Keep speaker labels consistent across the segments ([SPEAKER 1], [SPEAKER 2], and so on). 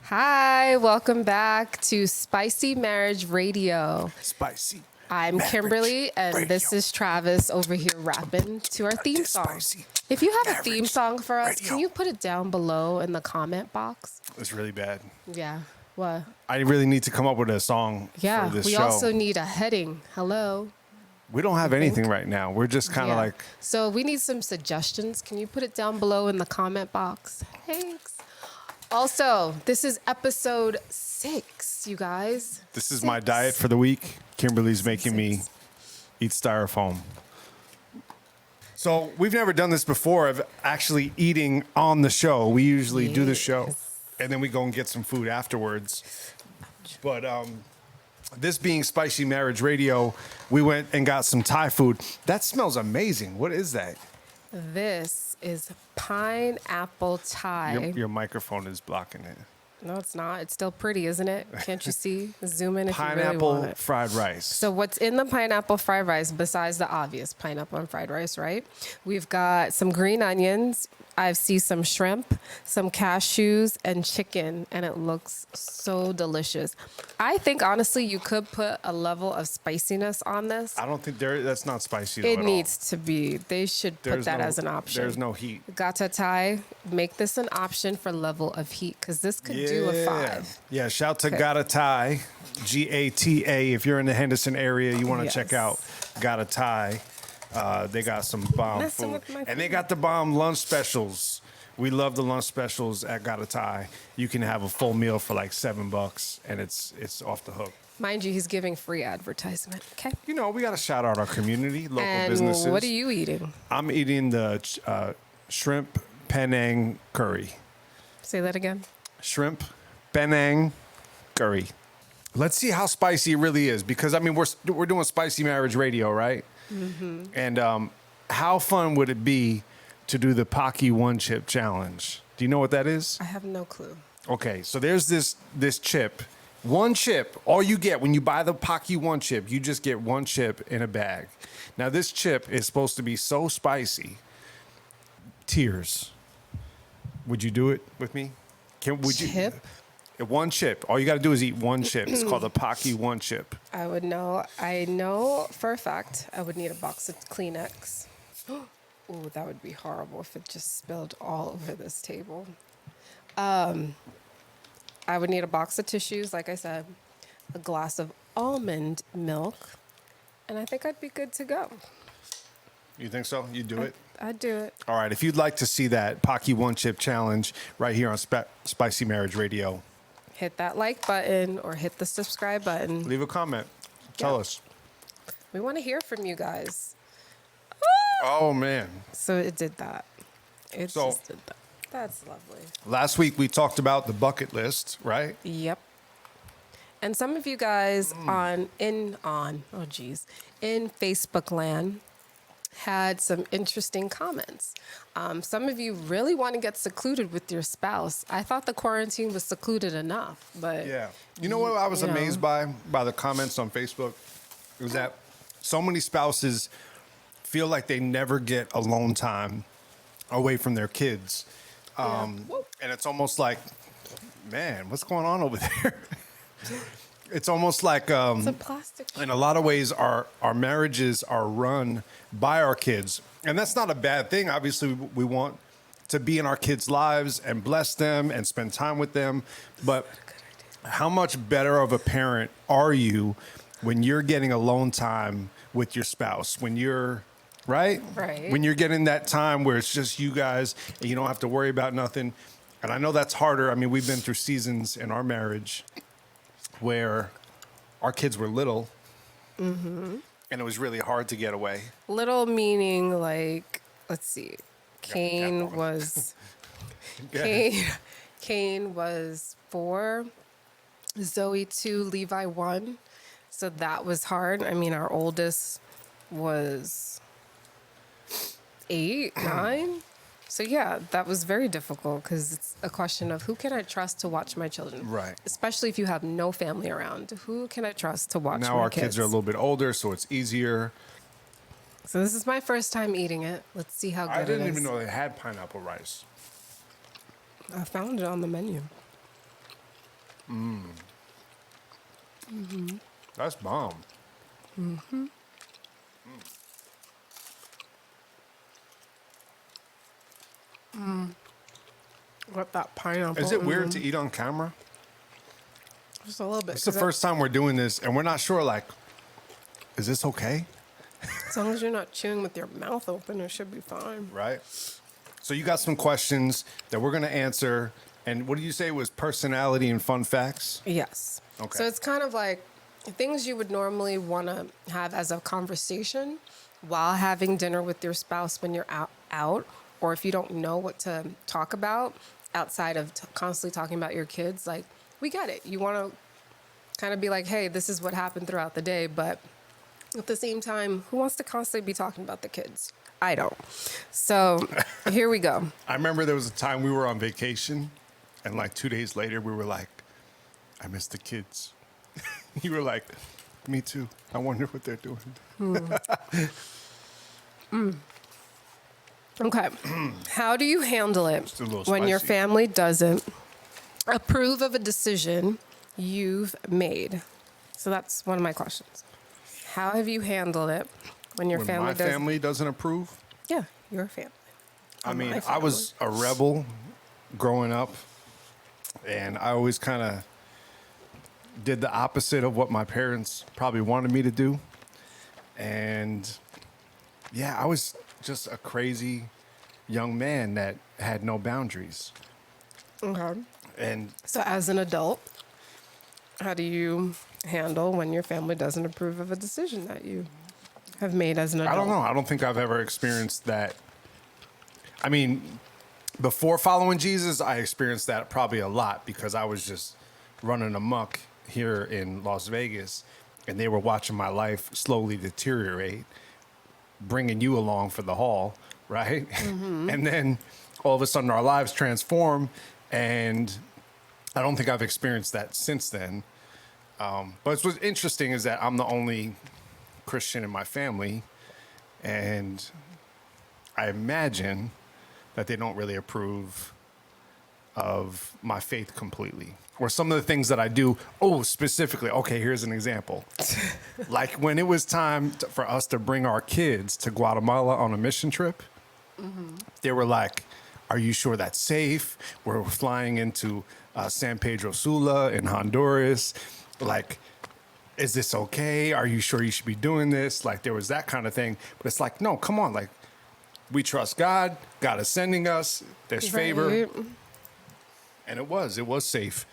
[SPEAKER 1] Hi, welcome back to Spicy Marriage Radio.
[SPEAKER 2] Spicy.
[SPEAKER 1] I'm
[SPEAKER 2] Marriage
[SPEAKER 1] Kimberly, and
[SPEAKER 2] Radio.
[SPEAKER 1] this is Travis over here rapping to our theme
[SPEAKER 2] This
[SPEAKER 1] song.
[SPEAKER 2] Spicy
[SPEAKER 1] If you have a
[SPEAKER 2] Marriage
[SPEAKER 1] theme song for us,
[SPEAKER 2] Radio.
[SPEAKER 1] can you put it down below in the comment box?
[SPEAKER 2] It's really bad.
[SPEAKER 1] Yeah. What?
[SPEAKER 2] I really need to come up with a song
[SPEAKER 1] Yeah.
[SPEAKER 2] for this
[SPEAKER 1] We
[SPEAKER 2] show.
[SPEAKER 1] also need a heading. Hello.
[SPEAKER 2] We don't have anything right now. We're just kind of
[SPEAKER 1] Yeah.
[SPEAKER 2] like,
[SPEAKER 1] So we need some suggestions. Can you put it down below in the comment box? Thanks. Also, this is episode 6, you guys.
[SPEAKER 2] this is my
[SPEAKER 1] 6.
[SPEAKER 2] diet for the week. Kimberly's making me eat styrofoam. So we've never done this before of actually eating on the show. We usually do the show and then we go and get some food afterwards. But this being Spicy Marriage Radio, we went and got some Thai food. That smells amazing. What is that?
[SPEAKER 1] This is pineapple Thai.
[SPEAKER 2] Your microphone is blocking it.
[SPEAKER 1] No, it's not. It's still pretty, isn't it? Can't you see? Zoom in if you really
[SPEAKER 2] Pineapple
[SPEAKER 1] want it.
[SPEAKER 2] fried rice.
[SPEAKER 1] So what's in the pineapple fried rice besides the obvious pineapple and fried rice, right? We've got some green onions. I see some shrimp, some cashews, and chicken, and it looks so delicious. I think, honestly, you could put a level of spiciness on this.
[SPEAKER 2] I don't think that's not spicy.
[SPEAKER 1] It
[SPEAKER 2] at
[SPEAKER 1] needs to be. They should put
[SPEAKER 2] There's
[SPEAKER 1] that
[SPEAKER 2] no-
[SPEAKER 1] as an option.
[SPEAKER 2] There's no heat.
[SPEAKER 1] Gata Thai, make this an option for level of heat, because this could do a 5.
[SPEAKER 2] Yeah, shout to
[SPEAKER 1] Okay.
[SPEAKER 2] Gata Thai, Gata. If you're in the Henderson area, you want to check
[SPEAKER 1] Yes.
[SPEAKER 2] out Gata Thai. They got some bomb
[SPEAKER 1] Messing
[SPEAKER 2] food.
[SPEAKER 1] with my
[SPEAKER 2] And they
[SPEAKER 1] food.
[SPEAKER 2] got the bomb lunch specials. We love the lunch specials at Gata Thai. You can have a full meal for like $7 and it's off the hook.
[SPEAKER 1] Mind you, he's giving free advertisement. Okay.
[SPEAKER 2] You know, we got to shout out our community, local
[SPEAKER 1] And
[SPEAKER 2] businesses.
[SPEAKER 1] what are you eating?
[SPEAKER 2] I'm eating the shrimp Penang curry.
[SPEAKER 1] Say that again.
[SPEAKER 2] Shrimp Penang curry. Let's see how spicy it really is, because I mean we're doing Spicy Marriage Radio, right? Mm-hmm. And how fun would it be to do the Pocky One Chip Challenge? Do you know what that is?
[SPEAKER 1] I have no clue.
[SPEAKER 2] Okay, so there's this chip. One chip, all you get when you buy the Pocky One Chip, you just get one chip in a bag. Now this chip is supposed to be so spicy. Tears. Would you do it with me? Would you?
[SPEAKER 1] Chip?
[SPEAKER 2] One chip. All you got to do is eat one chip. It's called a Pocky One Chip.
[SPEAKER 1] I would know. I know for a fact I would need a box of Kleenex. Ooh, that would be horrible if it just spilled all over this table. I would need a box of tissues, like I said, a glass of almond milk, and I think I'd be good to go.
[SPEAKER 2] You think so? You do it?
[SPEAKER 1] I'd do it.
[SPEAKER 2] All right. If you'd like to see that Pocky One Chip Challenge right here on Spicy Marriage Radio,
[SPEAKER 1] Hit that like button or hit the subscribe button.
[SPEAKER 2] leave a comment. Tell
[SPEAKER 1] Yeah.
[SPEAKER 2] us.
[SPEAKER 1] We want to hear from you guys.
[SPEAKER 2] Oh, man.
[SPEAKER 1] So it did that. It
[SPEAKER 2] So-
[SPEAKER 1] just did that. That's lovely.
[SPEAKER 2] Last week we talked about the bucket list, right?
[SPEAKER 1] Yep. And some of you guys in Facebook land had some interesting comments. Some of you really want to get secluded with your spouse. I thought the quarantine was secluded enough, but
[SPEAKER 2] Yeah. You know what I was
[SPEAKER 1] You know.
[SPEAKER 2] amazed by the comments on Facebook? It was that so many spouses feel like they never get alone time away from their kids. And it's almost like, man, what's going on over there? It's almost like
[SPEAKER 1] it's a plastic.
[SPEAKER 2] in a lot of ways our marriages are run by our kids, and that's not a bad thing. Obviously we want to be in our kids' lives and bless them and spend time with them, but how much better of a parent are you when you're getting alone time with your spouse, when you're right
[SPEAKER 1] Right.
[SPEAKER 2] when you're getting that time where it's just you guys and you don't have to worry about nothing. And I know that's harder. I mean, we've been through seasons in our marriage where our kids were little, and it was really hard to get away.
[SPEAKER 1] Little meaning like, let's see,
[SPEAKER 2] got
[SPEAKER 1] Cain
[SPEAKER 2] one.
[SPEAKER 1] was
[SPEAKER 2] Go ahead.
[SPEAKER 1] Cain was 4, Zoe 2, Levi 1. So that was hard. I mean, our oldest was 8, 9. So yeah, that was very difficult because it's a question of who can I trust to watch my children?
[SPEAKER 2] Right.
[SPEAKER 1] Especially if you have no family around. Who can I trust to watch
[SPEAKER 2] Now
[SPEAKER 1] my
[SPEAKER 2] our kids are a little bit older, so it's easier.
[SPEAKER 1] So this is my first time eating it. Let's see how good
[SPEAKER 2] I didn't
[SPEAKER 1] it is.
[SPEAKER 2] even know they had pineapple rice.
[SPEAKER 1] I found it on the menu.
[SPEAKER 2] That's bomb.
[SPEAKER 1] What that pineapple?
[SPEAKER 2] Is it weird to eat on camera?
[SPEAKER 1] Just a little bit.
[SPEAKER 2] It's the
[SPEAKER 1] 'cause
[SPEAKER 2] first time we're doing this, and we're not sure, like, is this okay?
[SPEAKER 1] As long as you're not chewing with your mouth open, it should be fine.
[SPEAKER 2] Right? So you got some questions that we're going to answer. And what did you say was personality and fun facts?
[SPEAKER 1] Yes.
[SPEAKER 2] Okay.
[SPEAKER 1] So it's kind of like things you would normally want to have as a conversation while having dinner with your spouse when you're out, or if you don't know what to talk about outside of constantly talking about your kids. Like, we get it. You want to kind of be like, hey, this is what happened throughout the day, but at the same time, who wants to constantly be talking about the kids? I don't. So here we go.
[SPEAKER 2] I remember there was a time we were on vacation, and like 2 days later, we were like, I miss the kids. You were like, me too. I wonder what they're doing.
[SPEAKER 1] Okay. How do you handle it
[SPEAKER 2] It's a little
[SPEAKER 1] when your
[SPEAKER 2] spicy.
[SPEAKER 1] family doesn't approve of a decision you've made? So that's one of my questions. How have you handled it when your
[SPEAKER 2] When
[SPEAKER 1] family
[SPEAKER 2] my
[SPEAKER 1] doesn't?
[SPEAKER 2] family doesn't approve,
[SPEAKER 1] Yeah, your family.
[SPEAKER 2] I mean,
[SPEAKER 1] my
[SPEAKER 2] I was a rebel growing up, and I always kind of did the opposite of what my parents probably wanted me to do. And yeah, I was just a crazy young man that had no boundaries.
[SPEAKER 1] Okay.
[SPEAKER 2] And
[SPEAKER 1] So as an adult, how do you handle when your family doesn't approve of a decision that you have made as an adult?
[SPEAKER 2] I don't know. I don't think I've ever experienced that. I mean, before following Jesus, I experienced that probably a lot because I was just running amok here in Las Vegas, and they were watching my life slowly deteriorate, bringing you along for the haul, right? And then all of a sudden our lives transform, and I don't think I've experienced that since then. But what's interesting is that I'm the only Christian in my family, and I imagine that they don't really approve of my faith completely. Or some of the things that I do, specifically, okay, here's an example. Like when it was time for us to bring our kids to Guatemala on a mission trip, they were like, are you sure that's safe? We're flying into San Pedro Sula in Honduras. Like, is this okay? Are you sure you should be doing this? Like, there was that kind of thing. But it's like, no, come on. Like, we trust God. God is sending us. There's favor.
[SPEAKER 1] Right.
[SPEAKER 2] And it was safe.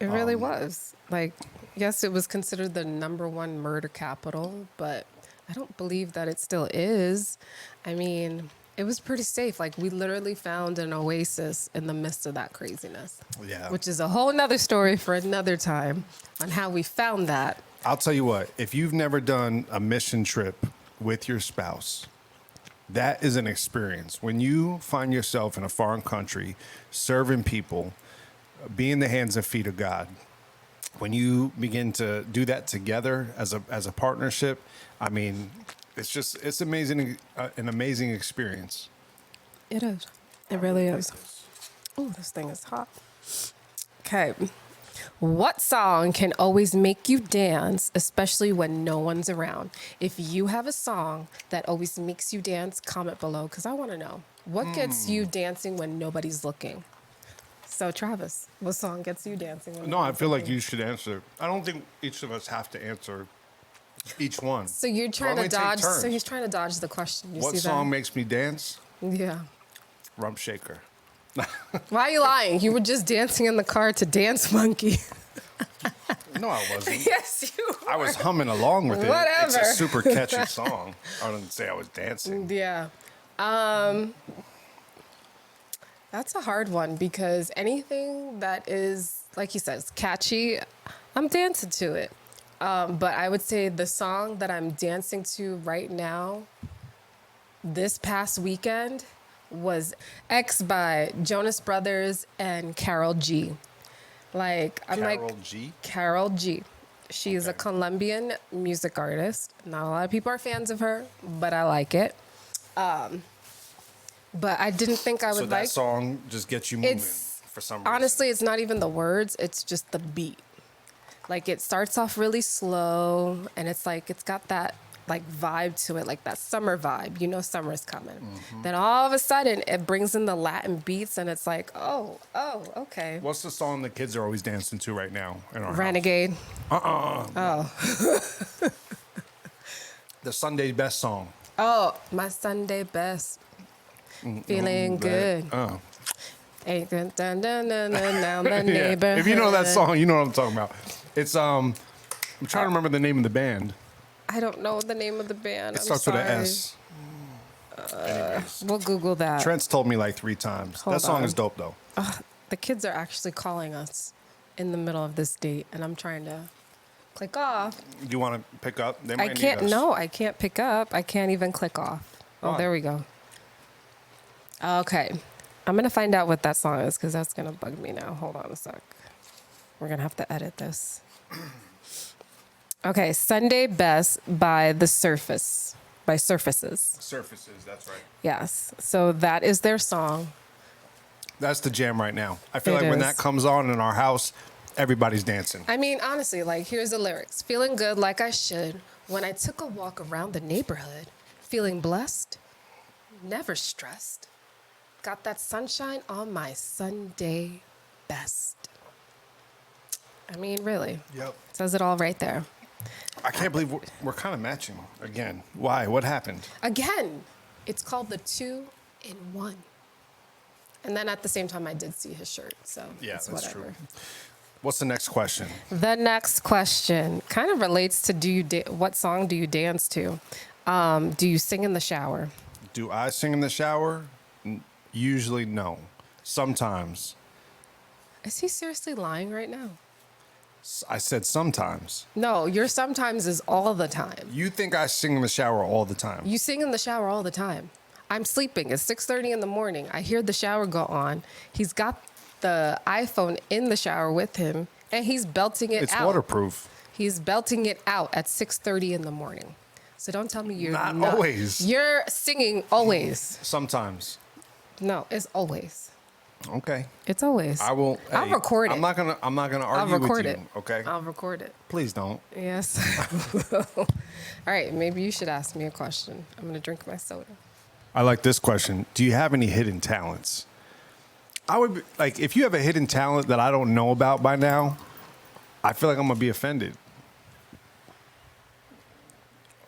[SPEAKER 1] It really was. Like, yes, it was considered the #1 murder capital, but I don't believe that it still is. I mean, it was pretty safe. Like, we literally found an oasis in the midst of that craziness.
[SPEAKER 2] Yeah.
[SPEAKER 1] Which is a whole nother story for another time on how we found that.
[SPEAKER 2] I'll tell you what, if you've never done a mission trip with your spouse, that is an experience. When you find yourself in a foreign country, serving people, being the hands and feet of God, when you begin to do that together as a partnership, I mean, it's amazing, an amazing experience.
[SPEAKER 1] It is. It really is. Oh, this thing is hot. Okay. What song can always make you dance, especially when no one's around? If you have a song that always makes you dance, comment below because I want to know. What gets you dancing when nobody's looking? So, Travis, what song gets you dancing? When
[SPEAKER 2] No, I
[SPEAKER 1] nobody's
[SPEAKER 2] feel like
[SPEAKER 1] looking?
[SPEAKER 2] you should answer. I don't think each of us have to answer each one.
[SPEAKER 1] So you're trying
[SPEAKER 2] Why
[SPEAKER 1] to
[SPEAKER 2] don't we take
[SPEAKER 1] dodge. So
[SPEAKER 2] turns?
[SPEAKER 1] he's trying to dodge the question. You
[SPEAKER 2] What
[SPEAKER 1] see
[SPEAKER 2] song makes me dance?
[SPEAKER 1] that? Yeah.
[SPEAKER 2] Rump Shaker.
[SPEAKER 1] Why are you lying? You were just dancing in the car to Dance Monkey.
[SPEAKER 2] No, I wasn't.
[SPEAKER 1] Yes, you.
[SPEAKER 2] I was humming along with it. It's a
[SPEAKER 1] Whatever.
[SPEAKER 2] super catchy song. I didn't say I was dancing.
[SPEAKER 1] Yeah. That's a hard one because anything that is, like he says, catchy, I'm dancing to it. But I would say the song that I'm dancing to right now, this past weekend, was X by Jonas Brothers and Carol G. Like, I'm
[SPEAKER 2] Carol
[SPEAKER 1] like,
[SPEAKER 2] G.
[SPEAKER 1] Carol G. She is a
[SPEAKER 2] Okay.
[SPEAKER 1] Colombian music artist. Not a lot of people are fans of her, but I like it. But I didn't think I would
[SPEAKER 2] So that
[SPEAKER 1] like.
[SPEAKER 2] song just gets you moving
[SPEAKER 1] It's
[SPEAKER 2] for some reason.
[SPEAKER 1] honestly, it's not even the words; it's just the beat. Like it starts off really slow, and it's like it's got that like vibe to it, like that summer vibe. You know, summer's coming. Then all of a sudden, it brings in the Latin beats, and it's like, oh, okay.
[SPEAKER 2] What's the song the kids are always dancing to right now in our
[SPEAKER 1] Renegade.
[SPEAKER 2] house?
[SPEAKER 1] Oh,
[SPEAKER 2] The Sunday Best song.
[SPEAKER 1] oh, my Sunday best. Feeling good. Ain't dun dun dun dun dun down the
[SPEAKER 2] Yeah.
[SPEAKER 1] neighborhood.
[SPEAKER 2] If you know that song, you know what I'm talking about. It's I'm trying to remember the name of the band.
[SPEAKER 1] I don't know the name of the band.
[SPEAKER 2] It
[SPEAKER 1] I'm
[SPEAKER 2] starts
[SPEAKER 1] sorry.
[SPEAKER 2] with an S. Anyways,
[SPEAKER 1] We'll Google that.
[SPEAKER 2] Trent's told me like 3 times.
[SPEAKER 1] Hold
[SPEAKER 2] That song
[SPEAKER 1] on.
[SPEAKER 2] is dope though.
[SPEAKER 1] The kids are actually calling us in the middle of this date, and I'm trying to click off.
[SPEAKER 2] Do you want to pick up? They
[SPEAKER 1] I
[SPEAKER 2] might
[SPEAKER 1] can't.
[SPEAKER 2] need us.
[SPEAKER 1] No, I can't pick up. I can't even click off. Oh,
[SPEAKER 2] Why?
[SPEAKER 1] there we go. Okay, I'm gonna find out what that song is because that's gonna bug me now. Hold on a sec. We're gonna have to edit this. Okay, Sunday Best by The Surface, by Surfaces.
[SPEAKER 2] Surfaces, that's right.
[SPEAKER 1] Yes, so that is their song.
[SPEAKER 2] That's the jam right now. I feel
[SPEAKER 1] It
[SPEAKER 2] like when
[SPEAKER 1] is.
[SPEAKER 2] that comes on in our house, everybody's dancing.
[SPEAKER 1] I mean, honestly, like, here's the lyrics. Feeling good like I should when I took a walk around the neighborhood. Feeling blessed, never stressed. Got that sunshine on my Sunday best. I mean, really.
[SPEAKER 2] Yep.
[SPEAKER 1] Says it all right there.
[SPEAKER 2] I can't believe we're kind of matching again. Why? What happened?
[SPEAKER 1] Again, it's called the 2-in-1. And then at the same time, I did see his shirt, so
[SPEAKER 2] Yeah,
[SPEAKER 1] it's
[SPEAKER 2] that's
[SPEAKER 1] whatever.
[SPEAKER 2] true. What's the next question?
[SPEAKER 1] The next question kind of relates to what song do you dance to? Do you sing in the shower?
[SPEAKER 2] Do I sing in the shower? Usually, no. Sometimes.
[SPEAKER 1] Is he seriously lying right now?
[SPEAKER 2] I said sometimes.
[SPEAKER 1] No, your sometimes is all the time.
[SPEAKER 2] You think I sing in the shower all the time?
[SPEAKER 1] You sing in the shower all the time. I'm sleeping. It's 6:30 in the morning. I hear the shower go on. He's got the iPhone in the shower with him, and he's belting it
[SPEAKER 2] It's
[SPEAKER 1] out.
[SPEAKER 2] waterproof.
[SPEAKER 1] He's belting it out at 6:30 in the morning. So don't tell me you're
[SPEAKER 2] Not always.
[SPEAKER 1] You're singing always.
[SPEAKER 2] Sometimes.
[SPEAKER 1] No, it's always.
[SPEAKER 2] Okay.
[SPEAKER 1] It's always.
[SPEAKER 2] I will.
[SPEAKER 1] I'll
[SPEAKER 2] hey,
[SPEAKER 1] record it.
[SPEAKER 2] I'm not gonna
[SPEAKER 1] I'll
[SPEAKER 2] argue
[SPEAKER 1] record
[SPEAKER 2] with
[SPEAKER 1] it.
[SPEAKER 2] you. Okay.
[SPEAKER 1] I'll record it.
[SPEAKER 2] Please don't.
[SPEAKER 1] Yes. All right. Maybe you should ask me a question. I'm gonna drink my soda.
[SPEAKER 2] I like this question. Do you have any hidden talents? I would like if you have a hidden talent that I don't know about by now. I feel like I'm gonna be offended.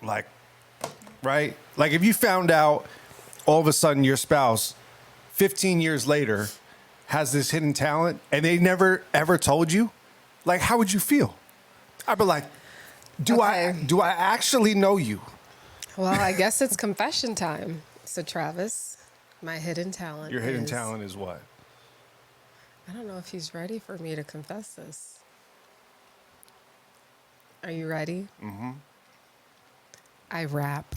[SPEAKER 2] Like, right? Like if you found out all of a sudden your spouse, 15 years later, has this hidden talent and they never ever told you, like how would you feel? I'd be like, do I actually know you?
[SPEAKER 1] Well, I guess it's confession time. So Travis, my hidden talent.
[SPEAKER 2] Your hidden
[SPEAKER 1] is-
[SPEAKER 2] talent is what?
[SPEAKER 1] I don't know if he's ready for me to confess this. Are you ready? Mm-hmm. I rap.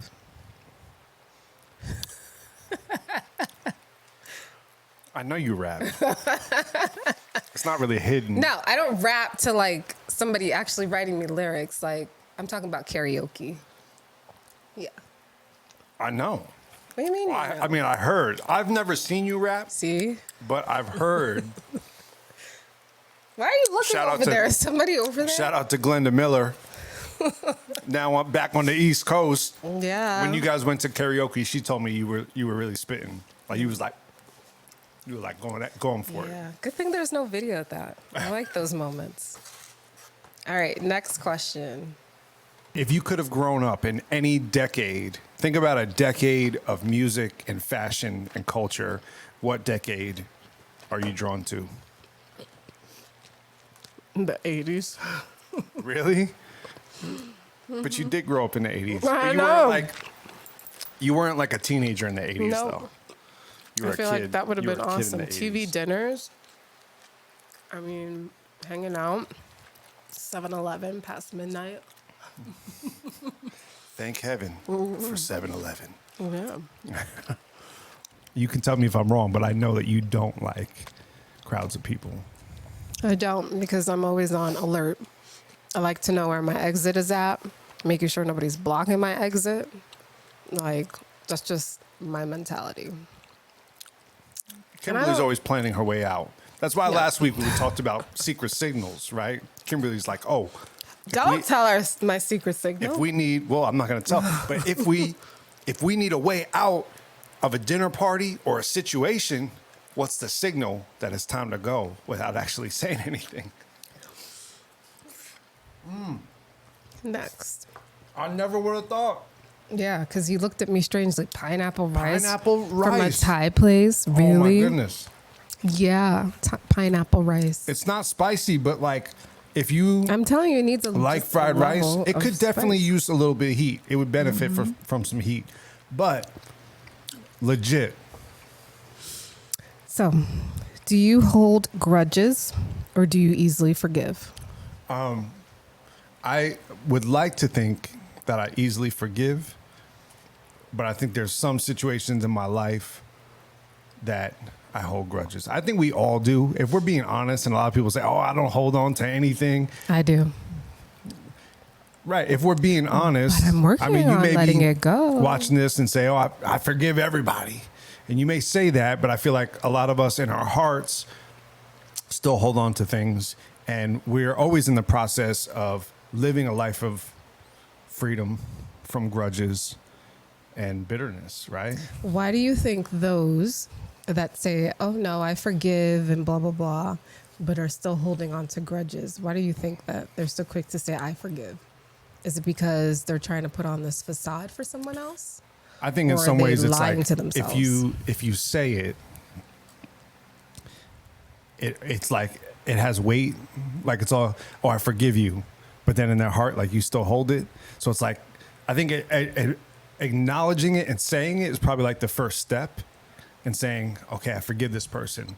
[SPEAKER 2] I know you rap. It's not really hidden.
[SPEAKER 1] No, I don't rap to like somebody actually writing me lyrics. Like I'm talking about karaoke. Yeah.
[SPEAKER 2] I know.
[SPEAKER 1] What do you mean? you
[SPEAKER 2] I
[SPEAKER 1] know?
[SPEAKER 2] mean, I heard. I've never seen you rap,
[SPEAKER 1] See?
[SPEAKER 2] but I've heard.
[SPEAKER 1] Why are you looking
[SPEAKER 2] Shout out
[SPEAKER 1] over
[SPEAKER 2] to-
[SPEAKER 1] there? Is somebody over there?
[SPEAKER 2] Shout out to Glenda Miller. Now I'm back on the East Coast.
[SPEAKER 1] Yeah.
[SPEAKER 2] When you guys went to karaoke, she told me you were really spitting. Like you were like going for it.
[SPEAKER 1] Yeah. Good thing there's no video of that. I like those moments. All right. Next question.
[SPEAKER 2] If you could have grown up in any decade, think about a decade of music and fashion and culture. What decade are you drawn to?
[SPEAKER 1] The 80s.
[SPEAKER 2] Really? But you did grow up in the 80s.
[SPEAKER 1] I
[SPEAKER 2] But
[SPEAKER 1] know.
[SPEAKER 2] You weren't like a teenager in the 80s,
[SPEAKER 1] No.
[SPEAKER 2] though. You were
[SPEAKER 1] I feel
[SPEAKER 2] a kid.
[SPEAKER 1] like that would have
[SPEAKER 2] You
[SPEAKER 1] been
[SPEAKER 2] were a kid in
[SPEAKER 1] awesome.
[SPEAKER 2] the
[SPEAKER 1] TV
[SPEAKER 2] 80s.
[SPEAKER 1] dinners. I mean, hanging out. 7-Eleven past midnight.
[SPEAKER 2] Thank heaven
[SPEAKER 1] Mm-hmm.
[SPEAKER 2] for 7-Eleven.
[SPEAKER 1] Yeah.
[SPEAKER 2] You can tell me if I'm wrong, but I know that you don't like crowds of people.
[SPEAKER 1] I don't because I'm always on alert. I like to know where my exit is at, making sure nobody's blocking my exit. Like, that's just my mentality.
[SPEAKER 2] Kimberly's always planning her way out. That's why
[SPEAKER 1] No.
[SPEAKER 2] last week we talked about secret signals, right? Kimberly's like, oh,
[SPEAKER 1] Don't tell her my secret signal.
[SPEAKER 2] if we need, well, I'm not going to tell, but if we need a way out of a dinner party or a situation, what's the signal that it's time to go without actually saying anything?
[SPEAKER 1] Next.
[SPEAKER 2] I never would have thought.
[SPEAKER 1] Yeah, because you looked at me strangely. Pineapple rice.
[SPEAKER 2] Pineapple
[SPEAKER 1] From a
[SPEAKER 2] rice.
[SPEAKER 1] Thai place. Really?
[SPEAKER 2] Oh my goodness.
[SPEAKER 1] Yeah. Pineapple rice.
[SPEAKER 2] It's not spicy, but like if you
[SPEAKER 1] I'm telling you, it needs a
[SPEAKER 2] like
[SPEAKER 1] just a
[SPEAKER 2] fried rice,
[SPEAKER 1] level
[SPEAKER 2] it
[SPEAKER 1] of
[SPEAKER 2] could definitely
[SPEAKER 1] spice.
[SPEAKER 2] use a little bit of heat. It would benefit from some heat. But legit.
[SPEAKER 1] So, do you hold grudges or do you easily forgive?
[SPEAKER 2] I would like to think that I easily forgive, but I think there's some situations in my life that I hold grudges. I think we all do. If we're being honest, and a lot of people say, "Oh, I don't hold on to anything."
[SPEAKER 1] I do.
[SPEAKER 2] Right. If we're being honest,
[SPEAKER 1] But I'm working on letting it go.
[SPEAKER 2] watching this and say, "Oh, I forgive everybody," and you may say that, but I feel like a lot of us in our hearts still hold on to things, and we're always in the process of living a life of freedom from grudges and bitterness. Right.
[SPEAKER 1] Why do you think those that say, oh no, I forgive and blah, blah, blah, but are still holding on to grudges, why do you think that they're so quick to say, I forgive? Is it because they're trying to put on this facade for someone else?
[SPEAKER 2] I think in
[SPEAKER 1] Or are
[SPEAKER 2] some
[SPEAKER 1] they
[SPEAKER 2] ways it's
[SPEAKER 1] lying
[SPEAKER 2] like
[SPEAKER 1] to themselves?
[SPEAKER 2] if you say it, it's like it has weight, like it's all, oh, I forgive you, but then in their heart, like you still hold it. So it's like, I think acknowledging it and saying it is probably like the first step in saying, okay, I forgive this person.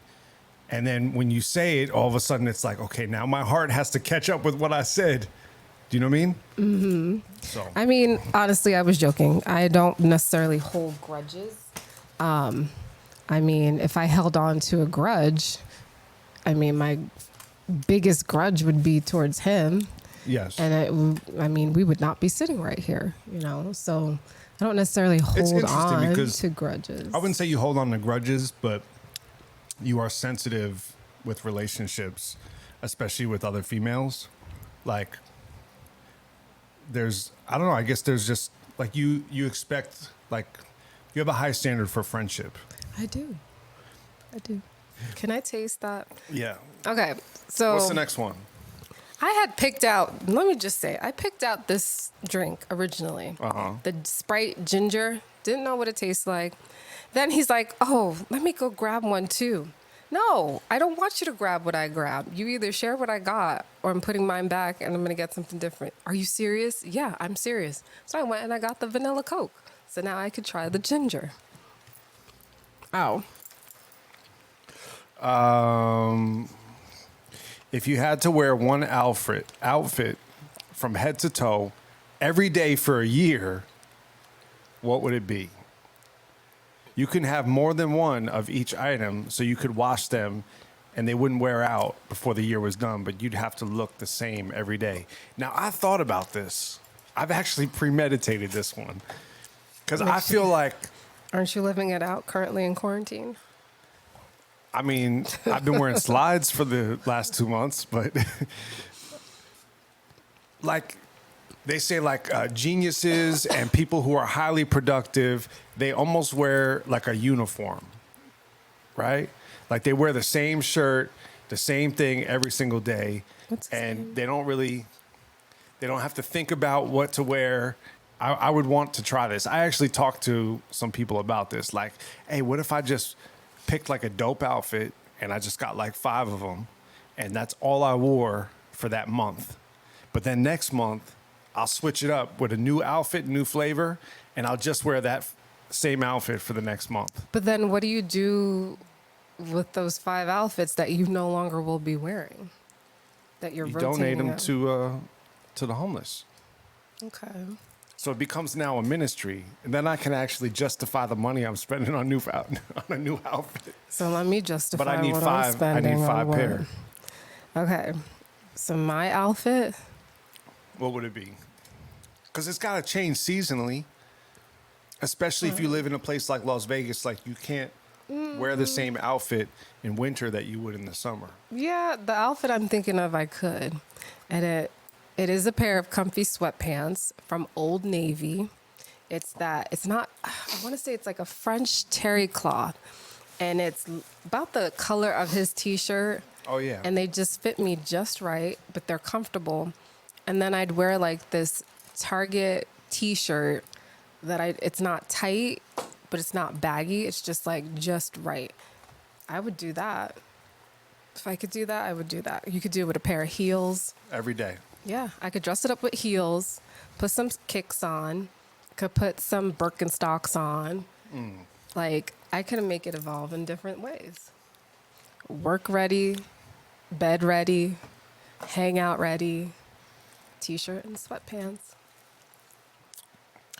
[SPEAKER 2] And then when you say it, all of a sudden it's like, okay, now my heart has to catch up with what I said. Do you know what I mean? Mm-hmm. So
[SPEAKER 1] I mean, honestly, I was joking. I don't necessarily hold grudges. I mean, if I held on to a grudge, I mean, my biggest grudge would be towards him.
[SPEAKER 2] yes.
[SPEAKER 1] And I mean, we would not be sitting right here, you know? So I don't necessarily hold
[SPEAKER 2] interesting
[SPEAKER 1] on
[SPEAKER 2] because
[SPEAKER 1] to grudges.
[SPEAKER 2] I wouldn't say you hold on to grudges, but you are sensitive with relationships, especially with other females. Like, I don't know, I guess there's just, like, you expect, like, you have a high standard for friendship.
[SPEAKER 1] I do. Can I taste that?
[SPEAKER 2] Yeah.
[SPEAKER 1] Okay, so
[SPEAKER 2] What's the next one?
[SPEAKER 1] I had picked out, let me just say, I picked out this drink originally. The Sprite ginger. Didn't know what it tastes like. Then he's like, oh, let me go grab one too. No, I don't want you to grab what I grabbed. You either share what I got or I'm putting mine back and I'm going to get something different. Are you serious? Yeah, I'm serious. So I went and I got the vanilla Coke. So now I could try the ginger. Oh.
[SPEAKER 2] If you had to wear one outfit from head to toe every day for a year, what would it be? You can have more than one of each item, so you could wash them and they wouldn't wear out before the year was done, but you'd have to look the same every day. Now, I thought about this. I've actually premeditated this one because I feel like,
[SPEAKER 1] Aren't you living it out currently in quarantine?
[SPEAKER 2] I mean, I've been wearing slides for the last 2 months, but like they say, like geniuses and people who are highly productive, they almost wear like a uniform, right? Like they wear the same shirt, the same thing every single day,
[SPEAKER 1] What's the
[SPEAKER 2] and
[SPEAKER 1] same?
[SPEAKER 2] they don't have to think about what to wear. I would want to try this. I actually talked to some people about this. Like, hey, what if I just picked like a dope outfit and I just got like 5 of them and that's all I wore for that month. But then next month, I'll switch it up with a new outfit, new flavor, and I'll just wear that same outfit for the next month.
[SPEAKER 1] But then what do you do with those 5 outfits that you no longer will be wearing? That you're
[SPEAKER 2] You
[SPEAKER 1] rotating
[SPEAKER 2] donate them
[SPEAKER 1] out?
[SPEAKER 2] to the homeless.
[SPEAKER 1] Okay.
[SPEAKER 2] So it becomes now a ministry, and then I can actually justify the money I'm spending on on a new outfit.
[SPEAKER 1] So let me justify
[SPEAKER 2] But I need
[SPEAKER 1] what I'm
[SPEAKER 2] 5. I
[SPEAKER 1] spending
[SPEAKER 2] need 5
[SPEAKER 1] on what.
[SPEAKER 2] pair.
[SPEAKER 1] Okay. So my outfit,
[SPEAKER 2] What would it be? Because it's got to change seasonally, especially if you live in a place like Las Vegas. Like you can't wear the same outfit in winter that you would in the summer.
[SPEAKER 1] Yeah, the outfit I'm thinking of, I could. And it is a pair of comfy sweatpants from Old Navy. It's not, I want to say it's like a French terry cloth. And it's about the color of his t-shirt.
[SPEAKER 2] Oh, yeah.
[SPEAKER 1] And they just fit me just right, but they're comfortable. And then I'd wear like this Target t-shirt it's not tight, but it's not baggy. It's just like just right. I would do that. If I could do that, I would do that. You could do it with a pair of heels.
[SPEAKER 2] Every day.
[SPEAKER 1] Yeah, I could dress it up with heels, put some kicks on, could put some Birkenstocks on. Like, I could make it evolve in different ways. Work ready, bed ready, hangout ready, t-shirt and sweatpants.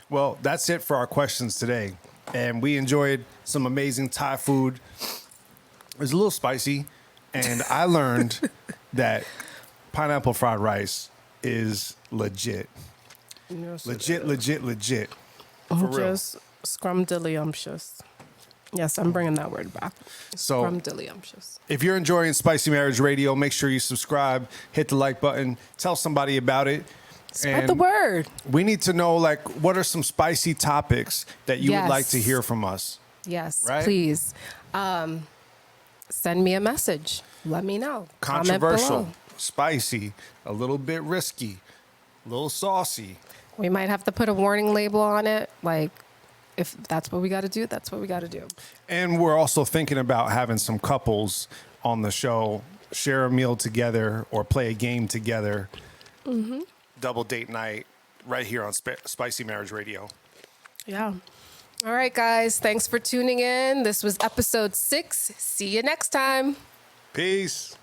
[SPEAKER 2] Well, that's it for our questions today. And we enjoyed some amazing Thai food. It was a little spicy. And I learned that pineapple fried rice is legit.
[SPEAKER 1] Yes,
[SPEAKER 2] Legit. For real.
[SPEAKER 1] just scrumdiddlyumptious. Yes, I'm bringing that word back.
[SPEAKER 2] So-
[SPEAKER 1] Scrumdiddlyumptious.
[SPEAKER 2] If you're enjoying Spicy Marriage Radio, make sure you subscribe, hit the like button, tell somebody about it.
[SPEAKER 1] Spread the word.
[SPEAKER 2] We need to know, like, what are some spicy topics that you would like to
[SPEAKER 1] Yes.
[SPEAKER 2] hear from us?
[SPEAKER 1] Yes,
[SPEAKER 2] Right?
[SPEAKER 1] please. Send me a message. Let me know. Comment
[SPEAKER 2] Controversial,
[SPEAKER 1] below.
[SPEAKER 2] spicy, a little bit risky, a little saucy.
[SPEAKER 1] We might have to put a warning label on it. Like, if that's what we got to do, that's what we got to do.
[SPEAKER 2] And we're also thinking about having some couples on the show share a meal together or play a game together. Double date night right here on Spicy Marriage Radio.
[SPEAKER 1] Yeah. All right, guys. Thanks for tuning in. This was episode 6. See you next time.
[SPEAKER 2] Peace.